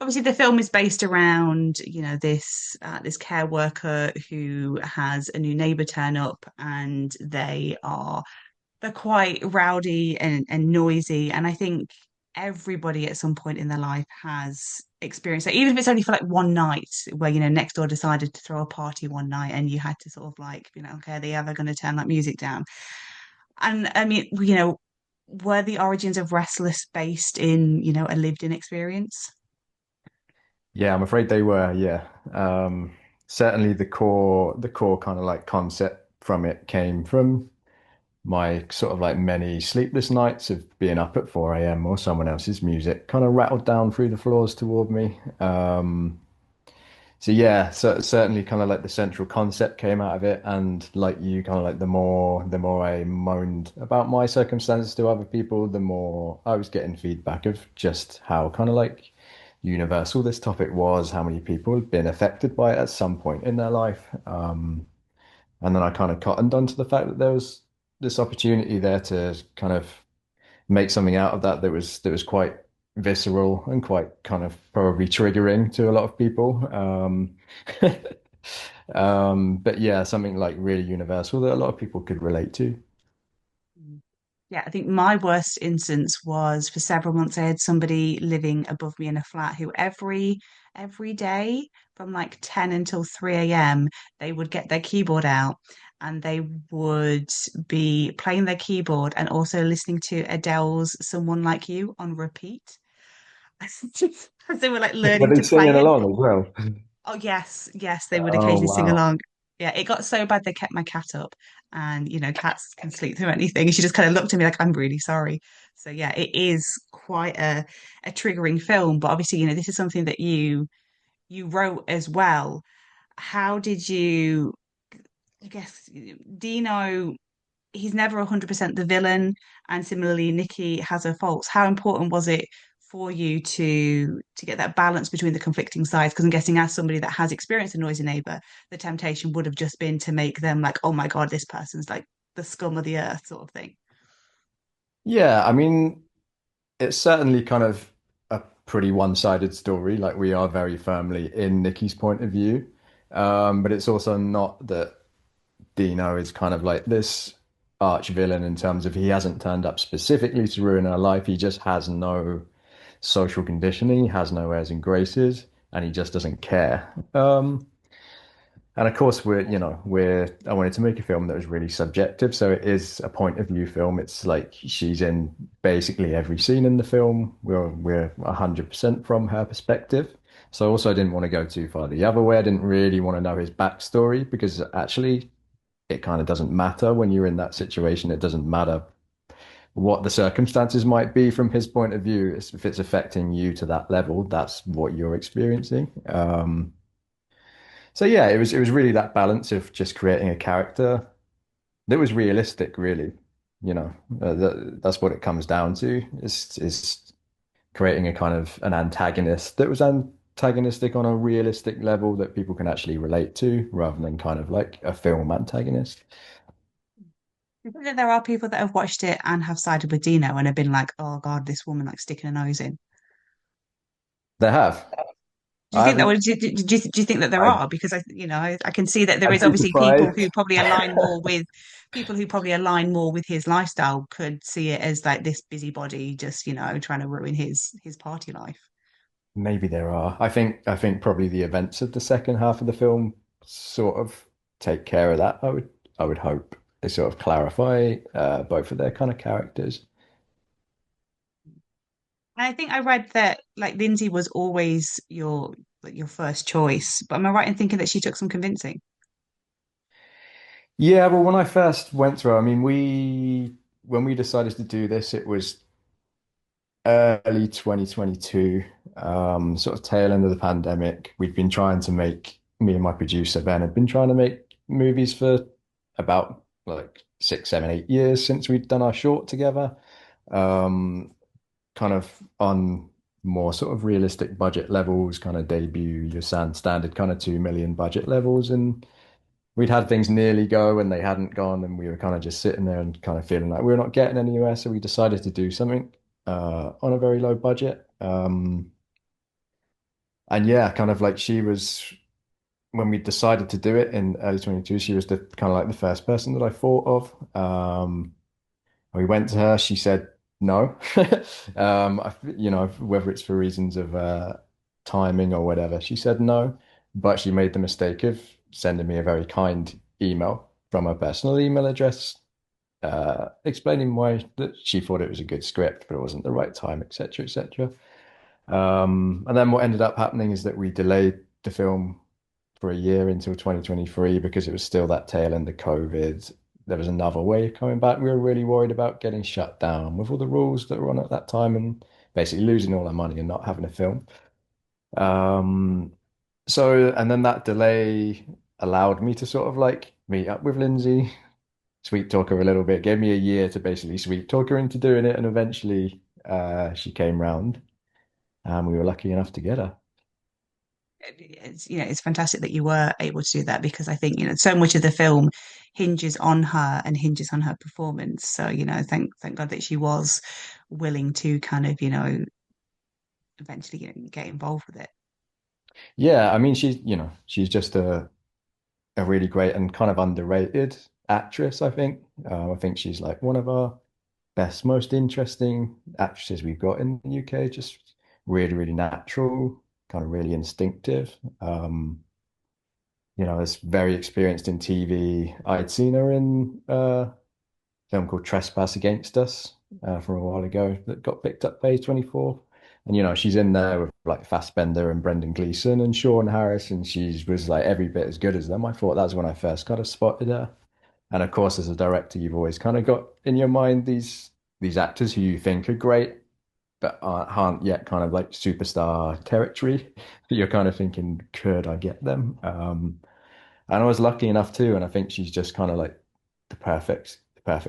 obviously the film is based around, this this care worker who has a new neighbor turn up, and they're quite rowdy and noisy. And I think everybody at some point in their life has experienced that, even if it's only for like one night, where, next door decided to throw a party one night and you had to sort of like, okay, are they ever going to turn that music down? And I mean, were the origins of Restless based in, a lived-in experience? Yeah, I'm afraid they were. Yeah. Certainly the core kind of like concept from it came from my sort of like many sleepless nights of being up at 4 a.m. or someone else's music kind of rattled down through the floors toward me. So yeah, so certainly kind of like the central concept came out of it, and like you, kind of like the more I moaned about my circumstances to other people, the more I was getting feedback of just how kind of like universal this topic was, how many people had been affected by it at some point in their life. And then I kind of cottoned onto the fact that there was this opportunity there to kind of make something out of that was quite visceral and quite kind of probably triggering to a lot of people. But yeah, something like really universal that a lot of people could relate to. Yeah, I think my worst instance was for several months. I had somebody living above me in a flat who every day from like 10 until 3 a.m. they would get their keyboard out and they would be playing their keyboard and also listening to Adele's Someone Like You on repeat. As they were like Were learning they to play singing it. along as well? Oh yes, yes, they would Oh occasionally sing wow. along. Yeah, it got so bad they kept my cat up, and cats can sleep through anything. And she just kind of looked at me like, "I'm really sorry." So yeah, it is quite a triggering film. But obviously, this is something that you wrote as well. How did you? I guess Dino, he's never 100% the villain, and similarly, Nikki has her faults. How important was it for you to get that balance between the conflicting sides? Because I'm guessing, as somebody that has experienced a noisy neighbor, the temptation would have just been to make them like, oh my God, this person's like the scum of the earth, sort of thing. Yeah, I mean, it's certainly kind of a pretty one-sided story. Like we are very firmly in Nikki's point of view. But it's also not that Dino is kind of like this arch villain in terms of he hasn't turned up specifically to ruin her life. He just has no social conditioning, he has no airs and graces, and he just doesn't care. And of course, I wanted to make a film that was really subjective, so it is a point of view film. It's like she's in basically every scene in the film. We're 100% from her perspective. So also, I didn't want to go too far the other way. I didn't really want to know his backstory because actually it kind of doesn't matter when you're in that situation. It doesn't matter what the circumstances might be from his point of view. If it's affecting you to that level, that's what you're experiencing. So yeah, it was really that balance of just creating a character that was realistic, really. That's what it comes down to. Is creating a kind of an antagonist that was antagonistic on a realistic level that people can actually relate to, rather than kind of like a film antagonist. Do you think that there are people that have watched it and have sided with Dino and have been like, oh God, this woman like sticking her nose in? They have. Do you I think that haven't. would do you think that there I are? Because I can see that there I'd is be obviously people surprised. who probably align more with his lifestyle could see it as like this busybody just, trying to ruin his party life. Maybe there are. I think probably the events of the second half of the film sort of take care of that. I would hope they sort of clarify both of their kind of characters. And I think I read that like Lindsay was always your first choice, but am I right in thinking that she took some convincing? Yeah, well, when I first went through, I mean, we when we decided to do this, it was early 2022, sort of tail end of the pandemic. We'd been trying to make, me and my producer Ben had been trying to make movies for about like 6, 7, 8 years since we'd done our short together. Kind of on more sort of realistic budget levels, kind of debut, your standard kind of 2 million budget levels. And we'd had things nearly go and they hadn't gone, and we were kind of just sitting there and kind of feeling like we are not getting anywhere. So we decided to do something on a very low budget. And yeah, kind of like she was when we decided to do it in early 22, she was the kind of like the first person that I thought of. We went to her, she said no. Whether it's for reasons of timing or whatever, she said no, but she made the mistake of sending me a very kind email from her personal email address, explaining why that she thought it was a good script, but it wasn't the right time, etc., etc. And then what ended up happening is that we delayed the film for a year until 2023 because it was still that tail end of COVID. There was another way coming back. We were really worried about getting shut down with all the rules that were on at that time and basically losing all our money and not having a film. Um, and then that delay allowed me to sort of like meet up with Lindsay, sweet talk her a little bit, gave me a year to basically sweet talk her into doing it. And eventually she came round and we were lucky enough to get her. It's, it's fantastic that you were able to do that because I think, so much of the film hinges on her and hinges on her performance. So, thank God that she was willing to kind of, eventually, get involved with it. Yeah, I mean, she's just a really great and kind of underrated actress, I think. I think she's like one of our best, most interesting actresses we've got in the UK. Just really, really natural, kind of really instinctive. Is very experienced in TV. I'd seen her in a film called Trespass Against Us from a while ago that got picked up by A24. And she's in there with like Fassbender and Brendan Gleeson and Sean Harris, and she was like every bit as good as them. I thought that's when I first kind of spotted her. And of course, as a director, you've always kind of got in your mind these actors who you think are great, but aren't yet kind of like superstar territory. You're kind of thinking, could I get them? And I was lucky enough too, and I think she's just kind of like the perfect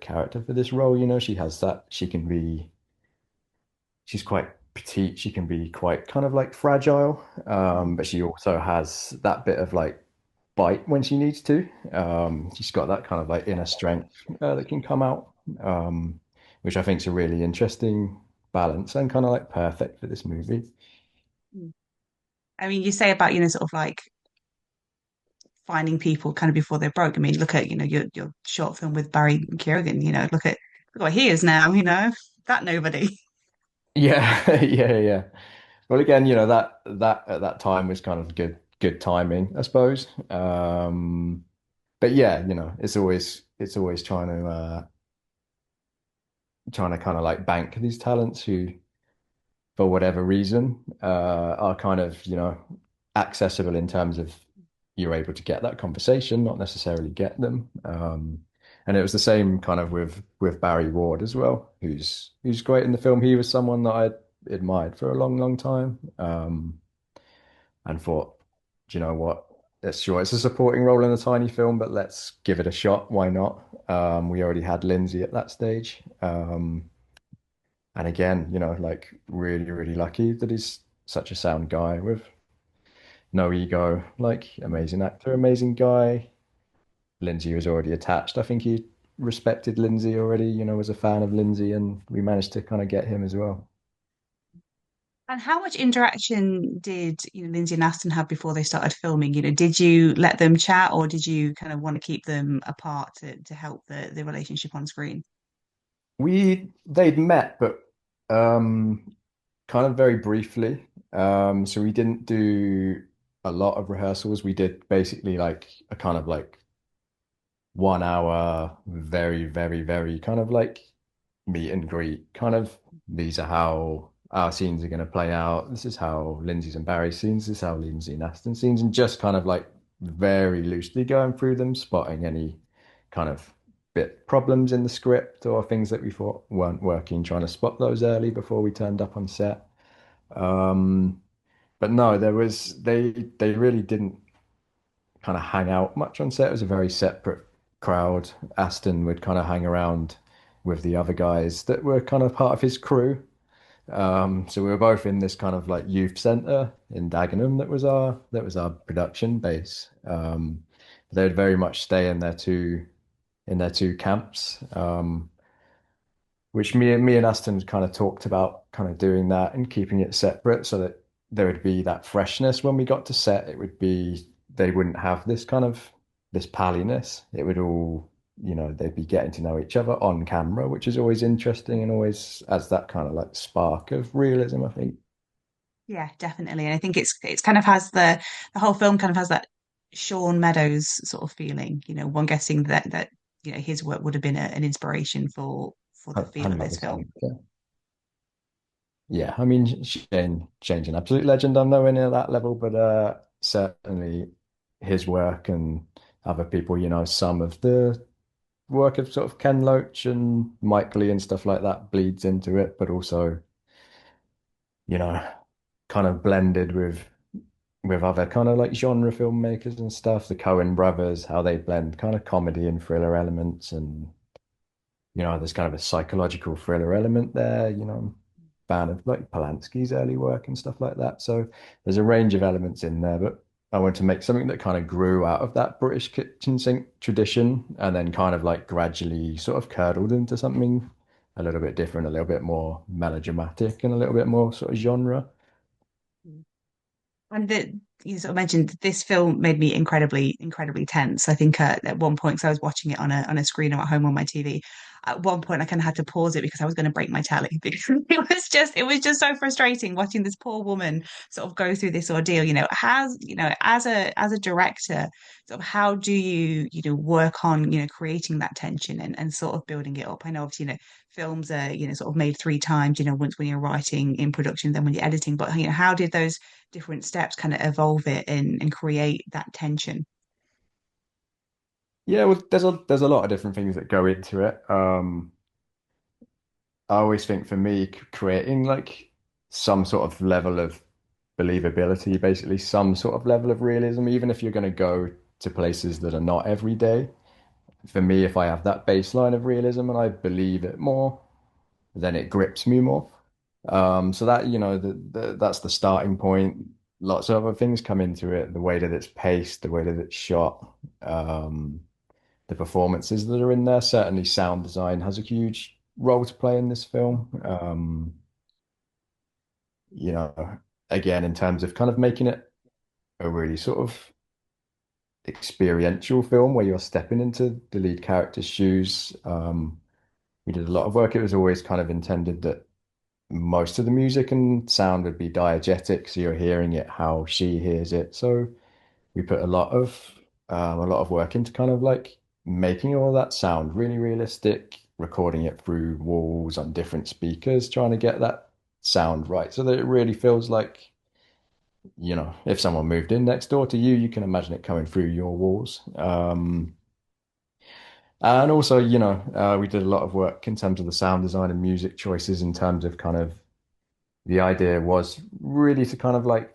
character for this role. She has that. She's quite petite. She can be quite kind of like fragile, but she also has that bit of like bite when she needs to. She's got that kind of like inner strength that can come out, which I think is a really interesting balance and kind of like perfect for this movie. Mm. I mean, you say about, sort of like finding people kind of before they're broke. I mean, look at, your short film with Barry Keoghan, look what he is now, that nobody. Yeah, yeah, yeah. Well, again, that at that time was kind of good timing, I suppose. But yeah, it's always trying to kind of like bank these talents who, for whatever reason, are kind of, accessible in terms of you're able to get that conversation, not necessarily get them. And it was the same kind of with Barry Ward as well, who's great in the film. He was someone that I admired for a long, long time, and thought, do you know what? It's a supporting role in a tiny film, but let's give it a shot. Why not? We already had Lindsay at that stage. And again, like really, really lucky that he's such a sound guy with no ego, like amazing actor, amazing guy. Lindsay was already attached. I think he respected Lindsay already, was a fan of Lindsay, and we managed to kind of get him as well. And how much interaction did, Lindsay and Aston have before they started filming? Did you let them chat or did you kind of want to keep them apart to help the relationship on screen? They'd met, but kind of very briefly. So we didn't do a lot of rehearsals. We did basically like a kind of like 1 hour, very, very, very kind of like meet and greet. Kind of these are how our scenes are going to play out. This is how Lindsay's and Barry's scenes. This is how Lindsay and Aston's scenes, and just kind of like very loosely going through them, spotting any kind of bit problems in the script or things that we thought weren't working, trying to spot those early before we turned up on set. Um, but no, they really didn't kind of hang out much on set. It was a very separate crowd. Aston would kind of hang around with the other guys that were kind of part of his crew. So we were both in this kind of like youth center in Dagenham that was our production base. They would very much stay in their two camps. Which me and Aston kind of talked about kind of doing that and keeping it separate so that there would be that freshness when we got to set. It would be they wouldn't have this kind of this palliness. It would all, they'd be getting to know each other on camera, which is always interesting and always adds that kind of like spark of realism, I think. Yeah, definitely. And I think it's kind of has the whole film kind of has that Sean Meadows sort of feeling, one guessing that his work would have been an inspiration for the feel of this film. 100%. Yeah, I mean, Shane's an absolute legend. I'm nowhere near that level, but certainly his work and other people, some of the work of sort of Ken Loach and Mike Lee and stuff like that bleeds into it, but also, you know, kind of blended with other kind of like genre filmmakers and stuff. The Coen brothers, how they blend kind of comedy and thriller elements, and there's kind of a psychological thriller element there. Fan of like Polanski's early work and stuff like that. So there's a range of elements in there, but I wanted to make something that kind of grew out of that British kitchen sink tradition and then kind of like gradually sort of curdled into something a little bit different, a little bit more melodramatic and a little bit more sort of genre. And you sort of mentioned this film made me incredibly, incredibly tense. I think at one point, because I was watching it on a screen at home on my TV, at one point I kind of had to pause it because I was going to break my telly because it was just so frustrating watching this poor woman sort of go through this ordeal. As a director, sort of how do you work on creating that tension and sort of building it up? I know obviously films are sort of made three times, once when you're writing in production, then when you're editing, but how did those different steps kind of evolve it and create that tension? Yeah, well, there's a lot of different things that go into it. I always think for me, creating like some sort of level of believability, basically some sort of level of realism, even if you're going to go to places that are not every day. For me, if I have that baseline of realism and I believe it more, then it grips me more. So that, that's the starting point. Lots of other things come into it, the way that it's paced, the way that it's shot, the performances that are in there. Certainly, sound design has a huge role to play in this film. You know, Again, in terms of kind of making it a really sort of experiential film where you're stepping into the lead character's shoes. We did a lot of work. It was always kind of intended that most of the music and sound would be diegetic, so you're hearing it how she hears it. So we put a lot of work into kind of like making all that sound really realistic, recording it through walls on different speakers, trying to get that sound right so that it really feels like, if someone moved in next door to you, you can imagine it coming through your walls. And also, we did a lot of work in terms of the sound design and music choices in terms of kind of the idea was really to kind of like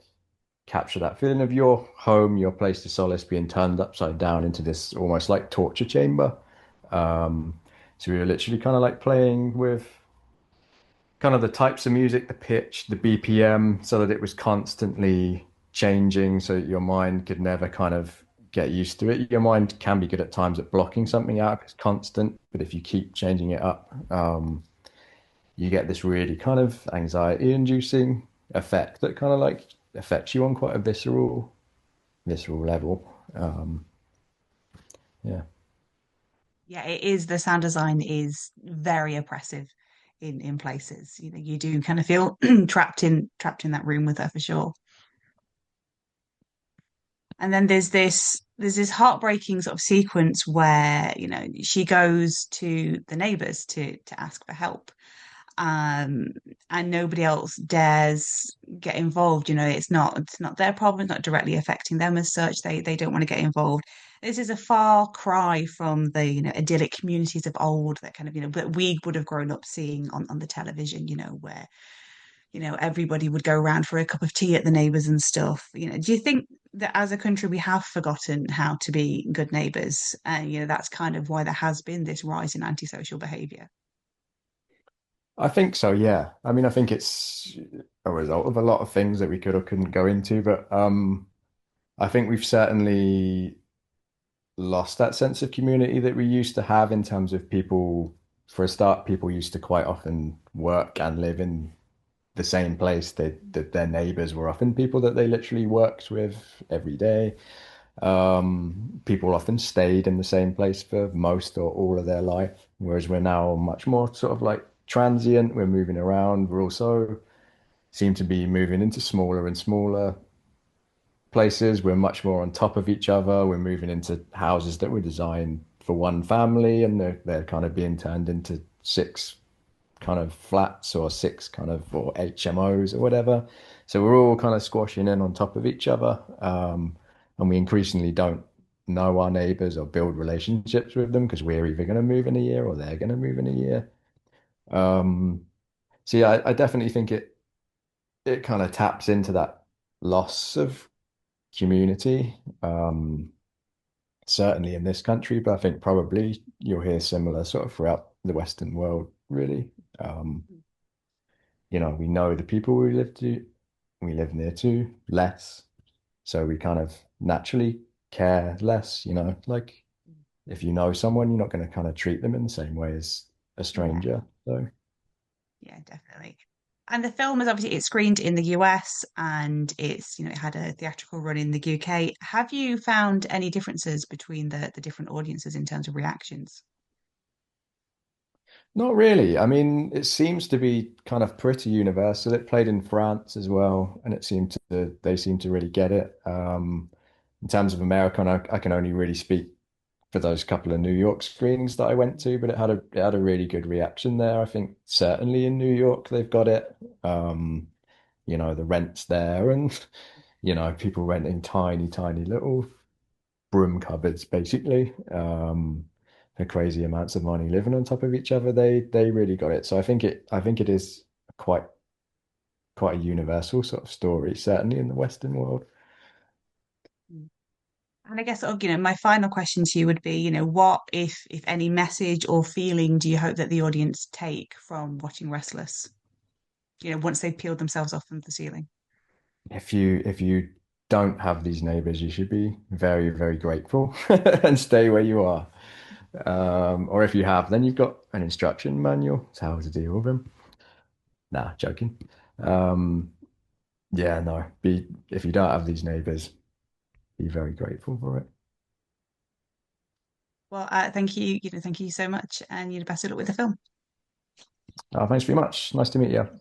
capture that feeling of your home, your place to solace being turned upside down into this almost like torture chamber. Um, so we were literally kind of like playing with kind of the types of music, the pitch, the BPM, so that it was constantly changing so that your mind could never kind of get used to it. Your mind can be good at times at blocking something out if it's constant, but if you keep changing it up, you get this really kind of anxiety inducing effect that kind of like affects you on quite a visceral level. Yeah. Yeah, it is. The sound design is very oppressive in places. You do kind of feel trapped in that room with her for sure. And then there's this heartbreaking sort of sequence where, she goes to the neighbors to ask for help. Um, and nobody else dares get involved. It's not their problem, it's not directly affecting them as such. They don't want to get involved. This is a far cry from the, idyllic communities of old that kind of, that we would have grown up seeing on the television, where everybody would go around for a cup of tea at the neighbours and stuff. Do you think that as a country we have forgotten how to be good neighbours? And that's kind of why there has been this rise in antisocial behaviour. I think so, yeah. I mean, I think it's a result of a lot of things that we could or couldn't go into, but I think we've certainly lost that sense of community that we used to have in terms of people, for a start, people used to quite often work and live in the same place. That their neighbors were often people that they literally worked with every day. People often stayed in the same place for most or all of their life, whereas we're now much more sort of like transient. We're moving around. We're also seem to be moving into smaller and smaller places. We're much more on top of each other. We're moving into houses that were designed for one family, and they're kind of being turned into six kind of flats or six kind of or HMOs or whatever. So we're all kind of squashing in on top of each other, and we increasingly don't know our neighbors or build relationships with them because we're either going to move in a year or they're going to move in a year. Um, so yeah, I definitely think it kind of taps into that loss of community. Certainly in this country, but I think probably you'll hear similar sort of throughout the Western world, really. Um, we know the people we live near to less, so we kind of naturally care less, like if you know someone, you're not going to kind of treat them in the same way as a Yeah, stranger. So yeah, definitely. And the film is obviously it screened in the US and it had a theatrical run in the UK. Have you found any differences between the different audiences in terms of reactions? not really. I mean, it seems to be kind of pretty universal. It played in France as well, and they seem to really get it. In terms of American, I can only really speak for those couple of New York screenings that I went to, but it had a really good reaction there. I think certainly in New York they've got it. Um, the rent's there, and people renting tiny, tiny little broom cupboards basically, for crazy amounts of money living on top of each other. They really got it. So I think it is quite quite a universal sort of story, certainly in the Western world. Mm. And I guess, my final question to you would be, what, if any message or feeling do you hope that the audience take from watching Restless? Once they've peeled themselves off from the ceiling. If you don't have these neighbors, you should be very, very grateful and stay where you are. Or if you have, then you've got an instruction manual to how to deal with them. Nah, joking. Um, yeah, no. If you don't have these neighbors, be very grateful for it. Well, thank you so much, and best of luck with the film. Thanks very much. Nice to meet you.